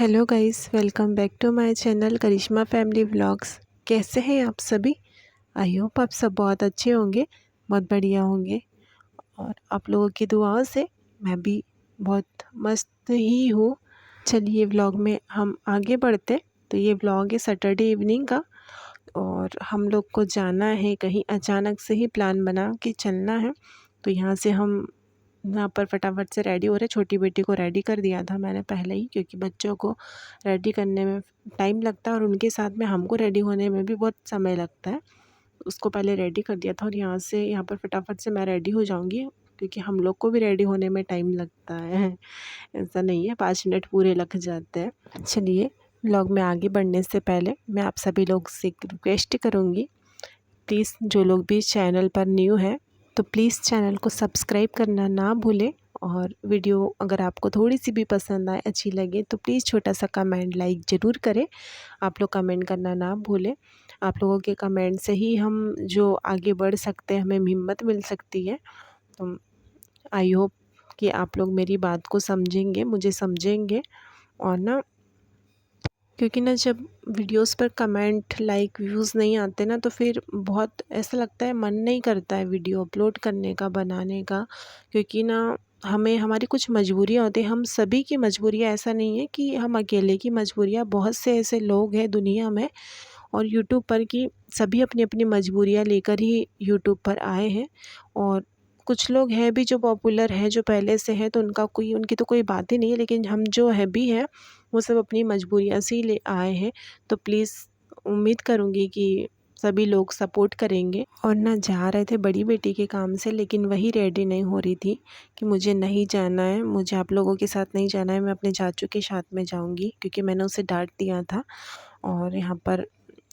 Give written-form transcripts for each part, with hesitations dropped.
Hello guys, welcome back to my channel Karishma family vlogs. कैसे हैं आप सभी? आई होप आप सब बहुत अच्छे होंगे, बहुत बढ़िया होंगे। और आप लोगों की दुआओं से मैं भी बहुत मस्त ही हूँ। चलिए व्लॉग में हम आगे बढ़ते। तो ये व्लॉग है सैटरडे इवनिंग का और हम लोग को जाना है कहीं, अचानक से ही प्लान बना के चलना है। तो यहाँ से हम यहाँ पर फटाफट से रेडी हो रहे। छोटी बेटी को रेडी कर दिया था मैंने पहले ही, क्योंकि बच्चों को रेडी करने में टाइम लगता है और उनके साथ में हमको रेडी होने में भी बहुत समय लगता है। उसको पहले रेडी कर दिया था और यहाँ पर फटाफट से मैं रेडी हो जाऊँगी, क्योंकि हम लोग को भी रेडी होने में टाइम लगता है। ऐसा नहीं है 5 मिनट पूरे लग जाते हैं। चलिए व्लॉग में आगे बढ़ने से पहले मैं आप सभी लोग से रिक्वेस्ट करूँगी, प्लीज़ जो लोग भी चैनल पर न्यू हैं तो प्लीज़ चैनल को सब्सक्राइब करना ना भूलें। और वीडियो अगर आपको थोड़ी सी भी पसंद आए, अच्छी लगे, तो प्लीज़ छोटा सा कमेंट लाइक ज़रूर करें। आप लोग कमेंट करना ना भूलें। आप लोगों के कमेंट से ही हम जो आगे बढ़ सकते हैं, हमें हिम्मत मिल सकती है। तो आई होप कि आप लोग मेरी बात को समझेंगे, मुझे समझेंगे। और ना, क्योंकि ना जब वीडियोस पर कमेंट लाइक व्यूज़ नहीं आते ना, तो फिर बहुत ऐसा लगता है, मन नहीं करता है वीडियो अपलोड करने का, बनाने का। क्योंकि ना हमें हमारी कुछ मजबूरियाँ होती हैं, हम सभी की मजबूरियाँ, ऐसा नहीं है कि हम अकेले की मजबूरियाँ, बहुत से ऐसे लोग हैं दुनिया में और यूट्यूब पर कि सभी अपनी अपनी मजबूरियाँ लेकर ही यूट्यूब पर आए हैं। और कुछ लोग हैं भी जो पॉपुलर हैं, जो पहले से हैं, तो उनकी तो कोई बात ही नहीं है। लेकिन हम जो है भी हैं, वो सब अपनी मजबूरियाँ से ही ले आए हैं। तो प्लीज़ उम्मीद करूँगी कि सभी लोग सपोर्ट करेंगे। और ना जा रहे थे बड़ी बेटी के काम से, लेकिन वही रेडी नहीं हो रही थी कि मुझे नहीं जाना है, मुझे आप लोगों के साथ नहीं जाना है, मैं अपने चाचू के साथ में जाऊँगी, क्योंकि मैंने उसे डांट दिया था। और यहाँ पर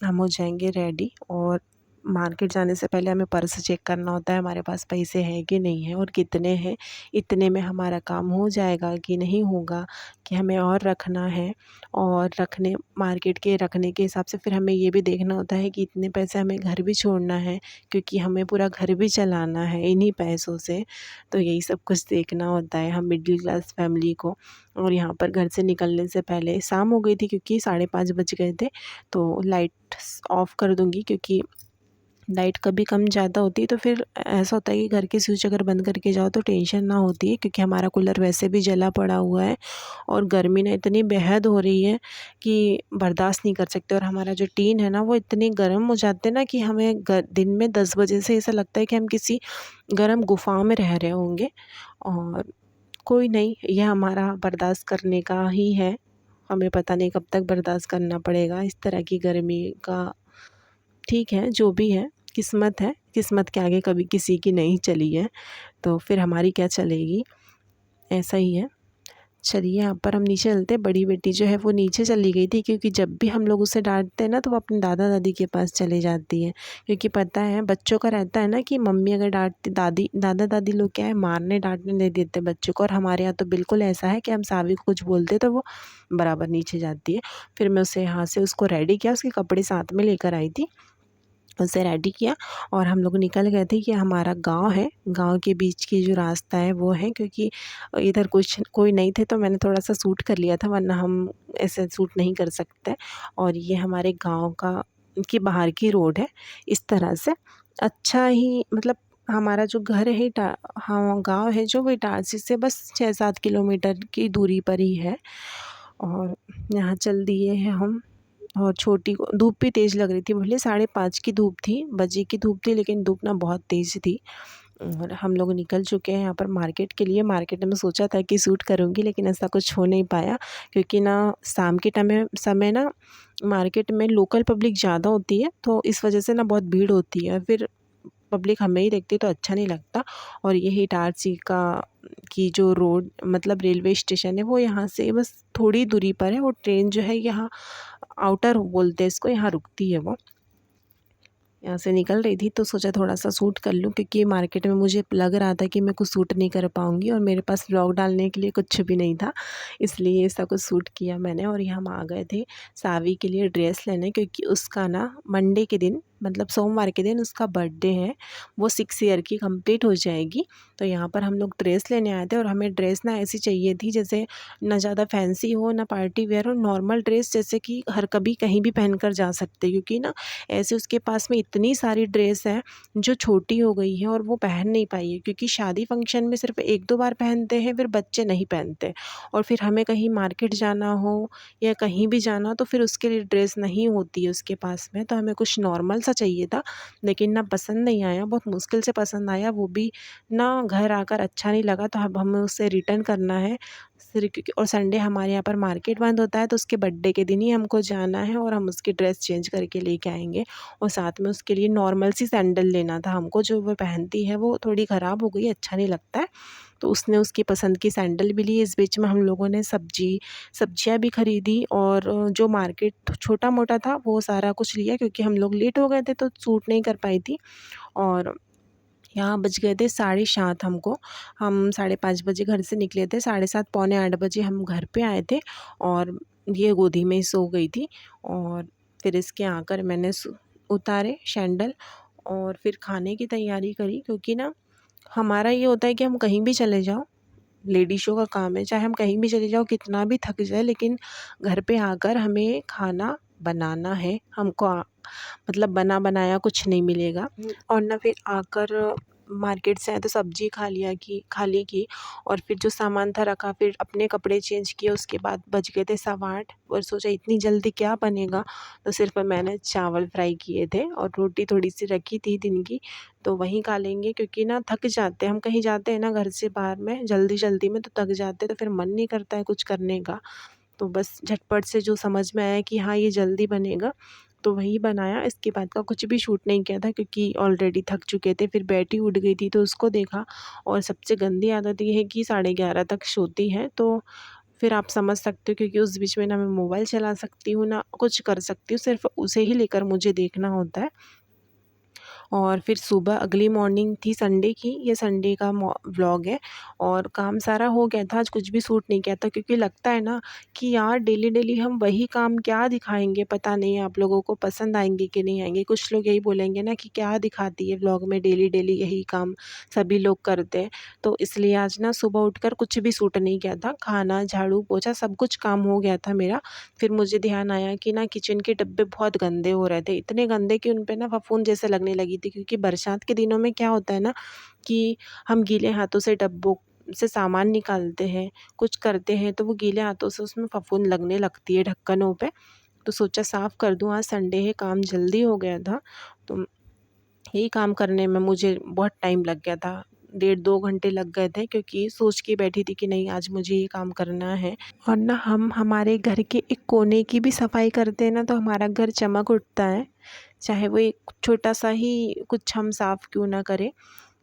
हम हो जाएंगे रेडी। और मार्केट जाने से पहले हमें पर्स चेक करना होता है, हमारे पास पैसे हैं कि नहीं है और कितने हैं, इतने में हमारा काम हो जाएगा कि नहीं होगा, कि हमें और रखना है। और मार्केट के रखने के हिसाब से फिर हमें ये भी देखना होता है कि इतने पैसे हमें घर भी छोड़ना है, क्योंकि हमें पूरा घर भी चलाना है इन्हीं पैसों से। तो यही सब कुछ देखना होता है हम मिडिल क्लास फैमिली को। और यहाँ पर घर से निकलने से पहले शाम हो गई थी, क्योंकि 5:30 बज गए थे। तो लाइट ऑफ़ कर दूँगी, क्योंकि लाइट कभी कम ज़्यादा होती है तो फिर ऐसा होता है कि घर की स्विच अगर बंद करके जाओ तो टेंशन ना होती है, क्योंकि हमारा कूलर वैसे भी जला पड़ा हुआ है। और गर्मी ना इतनी बेहद हो रही है कि बर्दाश्त नहीं कर सकते। और हमारा जो टीन है ना, वो इतने गर्म हो जाते हैं ना कि हमें दिन में 10 बजे से ऐसा लगता है कि हम किसी गर्म गुफा में रह रहे होंगे। और कोई नहीं, यह हमारा बर्दाश्त करने का ही है। हमें पता नहीं कब तक बर्दाश्त करना पड़ेगा इस तरह की गर्मी का। ठीक है, जो भी है किस्मत है, किस्मत के आगे कभी किसी की नहीं चली है, तो फिर हमारी क्या चलेगी, ऐसा ही है। चलिए यहाँ पर हम नीचे चलते। बड़ी बेटी जो है वो नीचे चली गई थी, क्योंकि जब भी हम लोग उसे डांटते हैं ना, तो वो अपने दादा दादी के पास चले जाती है। क्योंकि पता है बच्चों का रहता है ना कि मम्मी अगर डांटती, दादा दादी लोग क्या है, मारने डांटने नहीं देते बच्चों को। और हमारे यहाँ तो बिल्कुल ऐसा है कि हम सावी को कुछ बोलते तो वो बराबर नीचे जाती है। फिर मैं उसे यहाँ से उसको रेडी किया, उसके कपड़े साथ में लेकर आई थी, उसे रेडी किया और हम लोग निकल गए थे। कि हमारा गांव है, गांव के बीच की जो रास्ता है वो है, क्योंकि इधर कोई नहीं थे, तो मैंने थोड़ा सा सूट कर लिया था, वरना हम ऐसे सूट नहीं कर सकते। और ये हमारे गांव की बाहर की रोड है इस तरह से। अच्छा ही मतलब हमारा जो घर है हाँ गांव है जो, वो इटारसी से बस 6-7 किलोमीटर की दूरी पर ही है। और यहाँ चल दिए हैं हम। और छोटी को धूप भी तेज़ लग रही थी, भले 5:30 की धूप थी, बजे की धूप थी, लेकिन धूप ना बहुत तेज़ थी। और हम लोग निकल चुके हैं यहाँ पर मार्केट के लिए। मार्केट में सोचा था कि शूट करूँगी, लेकिन ऐसा कुछ हो नहीं पाया, क्योंकि ना शाम के समय ना मार्केट में लोकल पब्लिक ज़्यादा होती है, तो इस वजह से ना बहुत भीड़ होती है, फिर पब्लिक हमें ही देखती है तो अच्छा नहीं लगता। और यही इटारसी की जो रोड मतलब रेलवे स्टेशन है, वो यहाँ से बस थोड़ी दूरी पर है। वो ट्रेन जो है यहाँ आउटर बोलते हैं इसको, यहाँ रुकती है। वो यहाँ से निकल रही थी तो सोचा थोड़ा सा सूट कर लूँ, क्योंकि मार्केट में मुझे लग रहा था कि मैं कुछ सूट नहीं कर पाऊँगी और मेरे पास व्लॉग डालने के लिए कुछ भी नहीं था, इसलिए ऐसा कुछ सूट किया मैंने। और यहाँ हम आ गए थे सावी के लिए ड्रेस लेने, क्योंकि उसका ना मंडे के दिन मतलब सोमवार के दिन उसका बर्थडे है, वो 6 ईयर की कंप्लीट हो जाएगी। तो यहाँ पर हम लोग ड्रेस लेने आए थे और हमें ड्रेस ना ऐसी चाहिए थी जैसे ना ज़्यादा फैंसी हो ना पार्टी वेयर हो, नॉर्मल ड्रेस जैसे कि हर कभी कहीं भी पहन कर जा सकते, क्योंकि ना ऐसे उसके पास में इतनी सारी ड्रेस है जो छोटी हो गई है और वो पहन नहीं पाई है, क्योंकि शादी फंक्शन में सिर्फ 1-2 बार पहनते हैं, फिर बच्चे नहीं पहनते। और फिर हमें कहीं मार्केट जाना हो या कहीं भी जाना हो तो फिर उसके लिए ड्रेस नहीं होती है उसके पास में। तो हमें कुछ नॉर्मल सा चाहिए था, लेकिन ना पसंद नहीं आया, बहुत मुश्किल से पसंद आया, वो भी ना घर आकर अच्छा नहीं लगा। तो अब हमें उसे रिटर्न करना है फिर, क्योंकि और संडे हमारे यहाँ पर मार्केट बंद होता है, तो उसके बर्थडे के दिन ही हमको जाना है और हम उसकी ड्रेस चेंज करके लेके आएंगे। और साथ में उसके लिए नॉर्मल सी सैंडल लेना था हमको, जो वो पहनती है वो थोड़ी ख़राब हो गई, अच्छा नहीं लगता है। तो उसने उसकी पसंद की सैंडल भी ली। इस बीच में हम लोगों ने सब्जियां भी खरीदी और जो मार्केट छोटा मोटा था वो सारा कुछ लिया, क्योंकि हम लोग लेट हो गए थे तो सूट नहीं कर पाई थी। और यहाँ बज गए थे 7:30 हमको। हम 5:30 बजे घर से निकले थे, 7:30 पौने 8 बजे हम घर पे आए थे और ये गोदी में ही सो गई थी। और फिर इसके आकर मैंने उतारे सैंडल और फिर खाने की तैयारी करी, क्योंकि ना हमारा ये होता है कि हम कहीं भी चले जाओ, लेडीज़ों का काम है, चाहे हम कहीं भी चले जाओ कितना भी थक जाए, लेकिन घर पे आकर हमें खाना बनाना है। हमको मतलब बना बनाया कुछ नहीं मिलेगा। और ना फिर आकर मार्केट से आए तो सब्जी खा ली की और फिर जो सामान था रखा, फिर अपने कपड़े चेंज किए। उसके बाद बज गए थे 8:15 और सोचा इतनी जल्दी क्या बनेगा, तो सिर्फ मैंने चावल फ्राई किए थे और रोटी थोड़ी सी रखी थी दिन की, तो वहीं खा लेंगे, क्योंकि ना थक जाते हैं हम, कहीं जाते हैं ना घर से बाहर में जल्दी जल्दी में तो थक जाते हैं, तो फिर मन नहीं करता है कुछ करने का। तो बस झटपट से जो समझ में आया कि हाँ ये जल्दी बनेगा तो वही बनाया। इसके बाद का कुछ भी शूट नहीं किया था, क्योंकि ऑलरेडी थक चुके थे। फिर बेटी उठ गई थी तो उसको देखा। और सबसे गंदी आदत ये है कि 11:30 तक सोती है, तो फिर आप समझ सकते हो, क्योंकि उस बीच में ना मैं मोबाइल चला सकती हूँ ना कुछ कर सकती हूँ, सिर्फ उसे ही लेकर मुझे देखना होता है। और फिर सुबह अगली मॉर्निंग थी संडे की, ये संडे का व्लॉग है। और काम सारा हो गया था, आज कुछ भी शूट नहीं किया था, क्योंकि लगता है ना कि यार डेली डेली हम वही काम क्या दिखाएंगे, पता नहीं आप लोगों को पसंद आएंगे कि नहीं आएंगे। कुछ लोग यही बोलेंगे ना कि क्या दिखाती है व्लॉग में, डेली डेली यही काम सभी लोग करते हैं। तो इसलिए आज ना सुबह उठकर कुछ भी शूट नहीं किया था, खाना झाड़ू पोछा सब कुछ काम हो गया था मेरा। फिर मुझे ध्यान आया कि ना किचन के डब्बे बहुत गंदे हो रहे थे, इतने गंदे कि उन पे ना फफूंद जैसे लगने लगी थी, क्योंकि बरसात के दिनों में क्या होता है ना कि हम गीले हाथों से डब्बों से सामान निकालते हैं, कुछ करते हैं, तो वो गीले हाथों से उसमें फफूंद लगने लगती है ढक्कनों पे। तो सोचा साफ़ कर दूँ, आज संडे है, काम जल्दी हो गया था। तो यही काम करने में मुझे बहुत टाइम लग गया था, 1.5-2 घंटे लग गए थे, क्योंकि सोच के बैठी थी कि नहीं आज मुझे ये काम करना है। और ना हम हमारे घर के एक कोने की भी सफाई करते हैं ना तो हमारा घर चमक उठता है, चाहे वो एक छोटा सा ही कुछ हम साफ़ क्यों ना करें।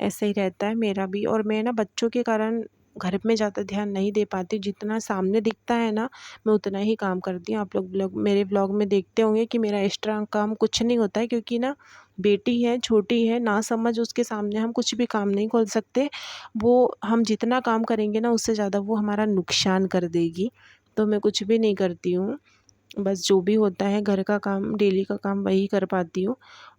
ऐसे ही रहता है मेरा भी। और मैं ना बच्चों के कारण घर में ज़्यादा ध्यान नहीं दे पाती, जितना सामने दिखता है ना मैं उतना ही काम करती हूँ। आप लोग मेरे व्लॉग में देखते होंगे कि मेरा एक्स्ट्रा काम कुछ नहीं होता है, क्योंकि ना बेटी है, छोटी है, ना समझ, उसके सामने हम कुछ भी काम नहीं खोल सकते। वो हम जितना काम करेंगे ना उससे ज़्यादा वो हमारा नुकसान कर देगी, तो मैं कुछ भी नहीं करती हूँ। बस जो भी होता है घर का काम, डेली का काम वही कर पाती हूँ।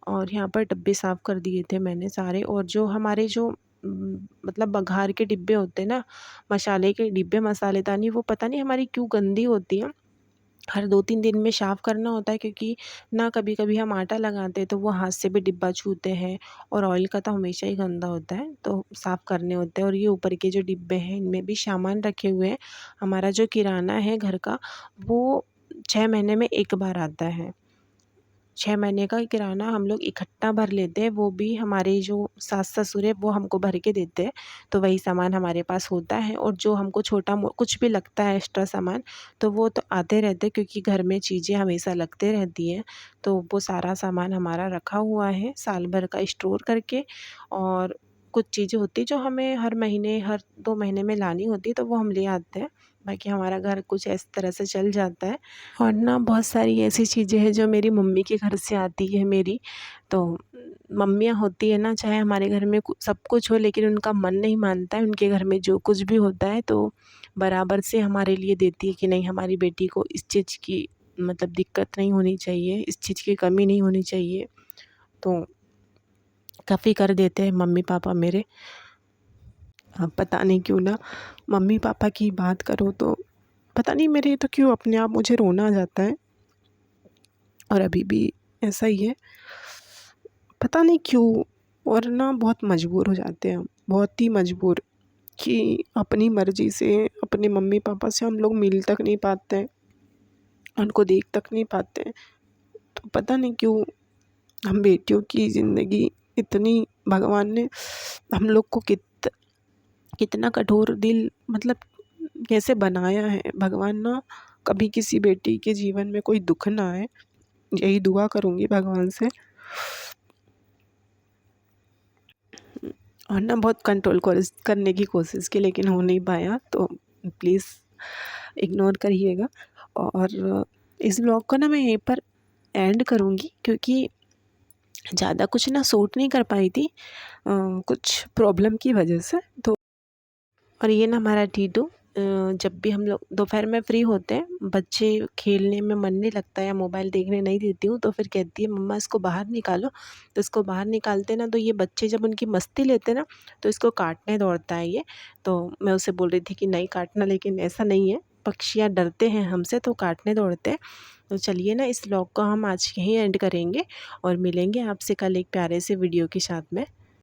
और यहाँ पर डब्बे साफ़ कर दिए थे मैंने सारे। और जो हमारे जो मतलब बघार के डिब्बे होते हैं ना, मसाले के डिब्बे, मसालेदानी, वो पता नहीं हमारी क्यों गंदी होती है। हर 2-3 दिन में साफ़ करना होता है, क्योंकि ना कभी कभी हम आटा लगाते हैं तो वो हाथ से भी डिब्बा छूते हैं, और ऑयल का तो हमेशा ही गंदा होता है, तो साफ़ करने होते हैं। और ये ऊपर के जो डिब्बे हैं इनमें भी सामान रखे हुए हैं। हमारा जो किराना है घर का वो 6 महीने में एक बार आता है। 6 महीने का किराना हम लोग इकट्ठा भर लेते हैं, वो भी हमारे जो सास-ससुर है वो हमको भर के देते हैं, तो वही सामान हमारे पास होता है। और जो हमको छोटा कुछ भी लगता है एक्स्ट्रा सामान, तो वो तो आते रहते हैं, क्योंकि घर में चीज़ें हमेशा लगते रहती हैं, तो वो सारा सामान हमारा रखा हुआ है साल भर का स्टोर करके। और कुछ चीज़ें होती हैं जो हमें हर महीने, हर 2 महीने में लानी होती है, तो वो हम ले आते हैं। बाकी हमारा घर कुछ इस तरह से चल जाता है। और ना बहुत सारी ऐसी चीज़ें हैं जो मेरी मम्मी के घर से आती है मेरी। तो मम्मियाँ होती है ना, चाहे हमारे घर में सब कुछ हो लेकिन उनका मन नहीं मानता है, उनके घर में जो कुछ भी होता है तो बराबर से हमारे लिए देती है कि नहीं हमारी बेटी को इस चीज़ की मतलब दिक्कत नहीं होनी चाहिए, इस चीज़ की कमी नहीं होनी चाहिए। तो काफ़ी कर देते हैं मम्मी पापा मेरे। पता नहीं क्यों ना मम्मी पापा की बात करो तो पता नहीं मेरे तो क्यों अपने आप मुझे रोना आ जाता है, और अभी भी ऐसा ही है, पता नहीं क्यों। और ना बहुत मजबूर हो जाते हैं हम, बहुत ही मजबूर, कि अपनी मर्ज़ी से अपने मम्मी पापा से हम लोग मिल तक नहीं पाते हैं, उनको देख तक नहीं पाते हैं। तो पता नहीं क्यों हम बेटियों की ज़िंदगी इतनी, भगवान ने हम लोग को कितना कठोर दिल, मतलब कैसे बनाया है भगवान ना, कभी किसी बेटी के जीवन में कोई दुख ना आए, यही दुआ करूँगी भगवान से। और ना बहुत कंट्रोल करने की कोशिश की, लेकिन हो नहीं पाया, तो प्लीज़ इग्नोर करिएगा। और इस व्लॉग को ना मैं यहीं पर एंड करूँगी, क्योंकि ज़्यादा कुछ ना शूट नहीं कर पाई थी कुछ प्रॉब्लम की वजह से। तो और ये ना हमारा टीटू जब भी हम लोग दोपहर में फ्री होते हैं, बच्चे खेलने में मन नहीं लगता या मोबाइल देखने नहीं देती हूँ, तो फिर कहती है मम्मा इसको बाहर निकालो। तो इसको बाहर निकालते ना, तो ये बच्चे जब उनकी मस्ती लेते ना, तो इसको काटने दौड़ता है ये। तो मैं उसे बोल रही थी कि नहीं काटना, लेकिन ऐसा नहीं है, पक्षियाँ डरते हैं हमसे तो काटने दौड़ते हैं। तो चलिए ना इस व्लॉग को हम आज यहीं एंड करेंगे, और मिलेंगे आपसे कल एक प्यारे से वीडियो के साथ में।